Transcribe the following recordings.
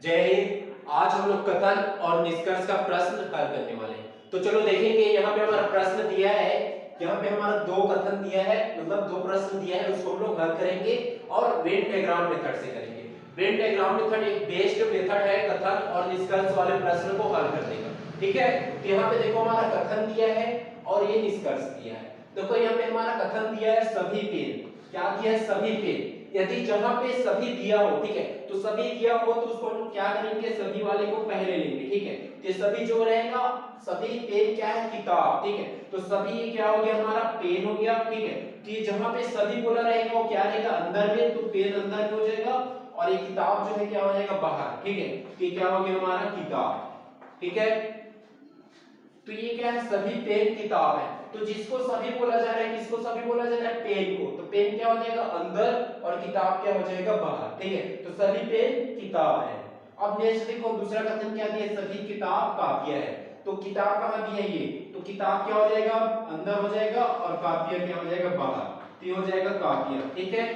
जय हिंद। आज हम लोग कथन और निष्कर्ष का प्रश्न हल करने वाले हैं। तो चलो देखेंगे, यहाँ पे हमारा प्रश्न दिया है, यहाँ पे हमारा दो कथन दिया है, मतलब दो प्रश्न दिया है, उसको हम लोग हल करेंगे और वेन डायग्राम मेथड से करेंगे। वेन डायग्राम मेथड एक बेस्ट मेथड है कथन और निष्कर्ष वाले प्रश्न को हल करने का। ठीक है, तो यहाँ पे देखो हमारा कथन दिया है और ये निष्कर्ष दिया है। देखो यहाँ पे हमारा कथन दिया है सभी पेन, क्या दिया है सभी पेन। यदि जहां पे सभी दिया हो, ठीक है, तो सभी दिया हो तो उसको हम क्या करेंगे, सभी वाले को पहले लेंगे। ठीक है, तो सभी जो रहेगा, सभी पेन क्या है किताब। ठीक है, तो सभी क्या हो गया हमारा पेन हो गया। ठीक है, तो ये जहां पे सभी बोला रहेगा वो क्या रहेगा अंदर में, तो पेन अंदर में हो जाएगा और ये किताब जो है क्या हो जाएगा बाहर। ठीक है, तो ये क्या हो गया हमारा किताब। ठीक है, तो ये क्या है सभी पेन किताब है। तो जिसको सभी बोला जा रहा है, किसको सभी बोला जा रहा है, पेन को, तो पेन क्या हो जाएगा अंदर और किताब क्या हो जाएगा बाहर। ठीक है, तो सभी पेन किताब है। अब नेक्स्ट देखो दूसरा कथन क्या दिया, सभी किताब कापियां है। तो किताब कहां दी है, ये तो किताब क्या हो जाएगा अंदर हो जाएगा और कापियां क्या हो जाएगा बाहर, तो ये हो जाएगा कापियां। ठीक है,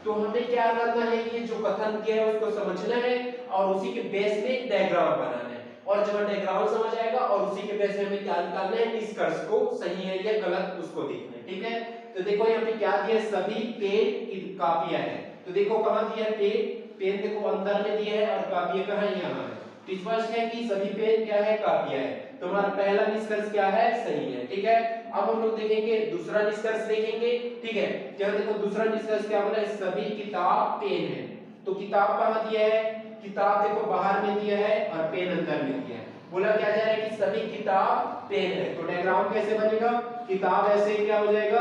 तो हमें क्या करना है, ये जो कथन दिया है उसको समझना है और उसी के बेस में डायग्राम बनाना है। और जब डायग्राम समझ आएगा और उसी के बेस में हमें क्या निकालना है, निष्कर्ष को सही है या गलत उसको देखना है। ठीक है, तो देखो यहाँ पे क्या दिया है, सभी पेन की कापियां है। तो देखो कहां दिया है पेन, पेन देखो अंदर में दिया है और कापियां कहां है, यहाँ है। तो स्पष्ट है कि सभी पेन क्या है कापियां है। तो हमारा पहला निष्कर्ष क्या है, सही है। ठीक है, अब हम लोग देखेंगे दूसरा निष्कर्ष देखेंगे। ठीक है, यहाँ देखो दूसरा निष्कर्ष क्या बोला है, सभी किताब पेन है। तो किताब कहां दिया है, किताब देखो बाहर में दिया है और पेन अंदर में दिया है। बोला क्या जा रहा है कि सभी किताब पेन है। तो डायग्राम कैसे बनेगा, किताब ऐसे क्या हो जाएगा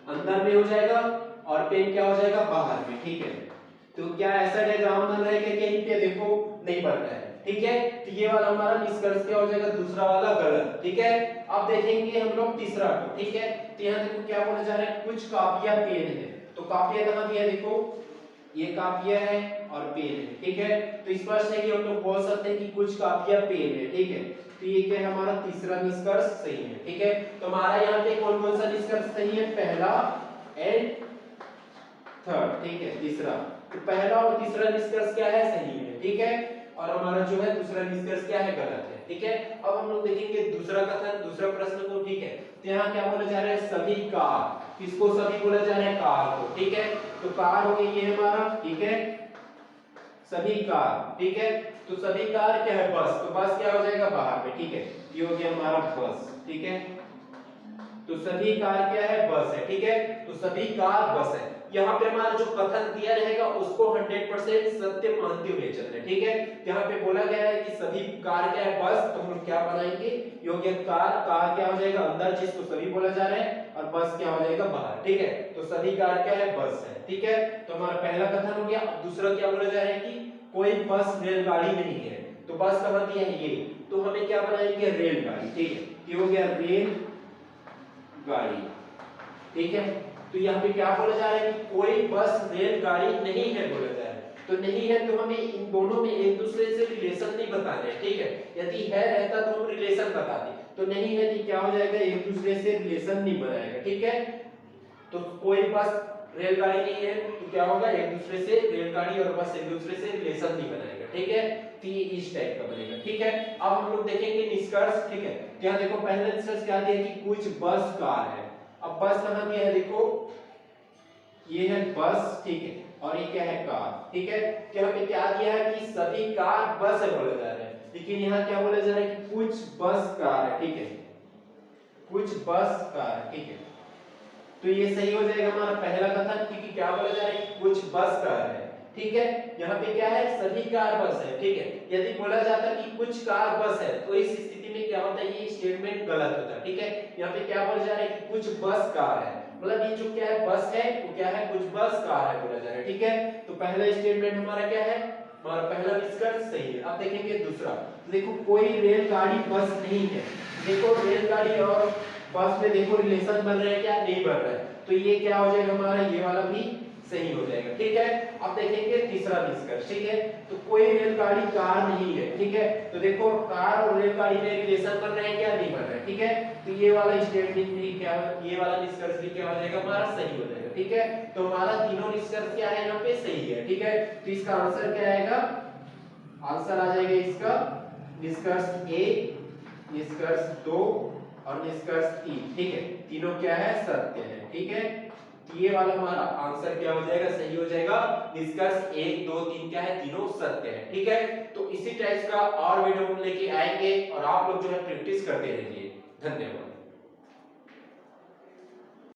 अंदर में हो जाएगा और पेन क्या हो जाएगा बाहर में। ठीक है, तो क्या ऐसा डायग्राम बन रहा है कि कहीं पे देखो नहीं बन रहा है। ठीक है, तो ये वाला हमारा निष्कर्ष क्या हो जाएगा, दूसरा वाला गलत। ठीक है, अब देखेंगे हम लोग तीसरा को। ठीक है, तो यहाँ देखो क्या बोला जा रहा है, कुछ कापियां पेन है। तो कापियां कहां दिया है, देखो ये कापियां है और पेन है। ठीक है, तो स्पष्ट है कि हम लोग बोल सकते हैं कि कुछ कापियां पेन है। ठीक है, तो ये क्या है हमारा तीसरा निष्कर्ष सही है। ठीक है, तो हमारा यहाँ पे कौन कौन सा निष्कर्ष सही है, पहला एंड थर्ड। ठीक है, तीसरा, तो पहला और तीसरा निष्कर्ष क्या है, सही है। ठीक है, और हमारा जो है दूसरा निष्कर्ष क्या है, गलत है। ठीक है, अब हम लोग देखेंगे दूसरा कथन, दूसरा प्रश्न को। ठीक है, तो यहाँ क्या बोला जा रहा है, सभी कार, किसको सभी बोला जा रहा है, कार को। ठीक है, तो कार हो गई ये हमारा। ठीक है, सभी कार। ठीक है, तो सभी कार क्या है, बस, तो बस क्या हो जाएगा बाहर में। ठीक है, ये हो गया हमारा बस। ठीक है, तो सभी कार क्या है, बस है। ठीक है, तो सभी कार बस है। यहाँ पे हमारा जो कथन दिया रहेगा उसको 100% सत्य मानते हुए चलना है। ठीक है, यहाँ पे बोला गया है कि सभी कार क्या है बस, तो हम क्या बनाएंगे, योग्य कार, कार क्या हो जाएगा अंदर जिसको सभी बोला जा रहा है और बस क्या हो जाएगा बाहर। ठीक है, तो सभी कार क्या है बस है। ठीक है, तो हमारा पहला कथन हो गया। दूसरा क्या बोला जा रहा है कि कोई बस रेलगाड़ी नहीं है। तो बस कहां दिया है, ये, तो हमें क्या बनाएंगे, रेलगाड़ी। ठीक है, ये हो गया रेल गाड़ी। ठीक है, तो यहाँ पे क्या बोला जा रहा है कि कोई बस रेलगाड़ी नहीं है बोला जा रहा है। तो नहीं है तो हमें इन दोनों में एक दूसरे से रिलेशन नहीं बताना है। ठीक है, यदि है रहता तो हम रिलेशन बताते, तो नहीं है तो क्या हो जाएगा, एक दूसरे से रिलेशन नहीं बनाएगा। ठीक है, तो कोई बस रेलगाड़ी नहीं है तो क्या होगा, एक दूसरे से रेलगाड़ी और बस एक दूसरे से रिलेशन नहीं बनाएगा। ठीक है, तो ये इस टाइप का बनेगा। ठीक है, अब हम लोग देखेंगे निष्कर्ष। ठीक है, यहाँ देखो पहला निष्कर्ष क्या दिया कि कुछ बस कार है। अब बस कहां दिया है, देखो ये है बस। ठीक है, और ये क्या है कार। ठीक है, तो यहाँ पे क्या दिया है कि सभी कार बस है बोला जा रहा है, लेकिन यहाँ क्या बोला जा रहा है कि कुछ बस कार है। ठीक है, कुछ बस कार है। ठीक है, तो ये सही हो जाएगा हमारा पहला कथन, क्योंकि क्या बोला जा रहा है कि कुछ बस कार है। ठीक है, यहाँ पे क्या है, सभी कार बस है। ठीक है, यदि बोला जाता कि कुछ कार बस है तो इस स्थिति में क्या होता है, ये स्टेटमेंट गलत होता है। ठीक है, यहाँ पे क्या बोला जा रहा है कि कुछ बस कार है, मतलब ये जो क्या है बस है वो क्या है, कुछ बस कार है बोला जा रहा है। ठीक है, तो पहला स्टेटमेंट हमारा क्या है, हमारा पहला निष्कर्ष सही है। अब देखेंगे दूसरा, देखो कोई रेलगाड़ी बस नहीं है। देखो रेलगाड़ी और बस में देखो रिलेशन बन रहा है क्या, नहीं बन रहा है, तो ये क्या हो जाएगा हमारा, ये वाला भी सही हो जाएगा। ठीक है, अब देखेंगे तीसरा निष्कर्ष, ठीक है। तो कोई रेलगाड़ी कार नहीं है, ठीक है। तो देखो कार और रेलगाड़ी में रिलेशन बन रहा है क्या, नहीं बन रहा है, ठीक है। तो ये वाला स्टेटमेंट भी क्या, ये वाला निष्कर्ष भी क्या हो जाएगा हमारा, सही हो जाएगा, ठीक है। तो हमारा तीनों निष्कर्ष क्या है यहाँ पे, सही है, ठीक है। तो इसका आंसर क्या आएगा, आंसर आ जाएगा इसका निष्कर्ष ए, निष्कर्ष 2 और निष्कर्ष 3, ठीक है। तीनों क्या है, सत्य है, ठीक है। ये वाला हमारा आंसर क्या हो जाएगा, सही हो जाएगा। निष्कर्ष 1 2 3 क्या है, तीनों सत्य है, ठीक है। तो इसी टाइप का और वीडियो हम लेके आएंगे और आप लोग जो है प्रैक्टिस करते रहिए। धन्यवाद।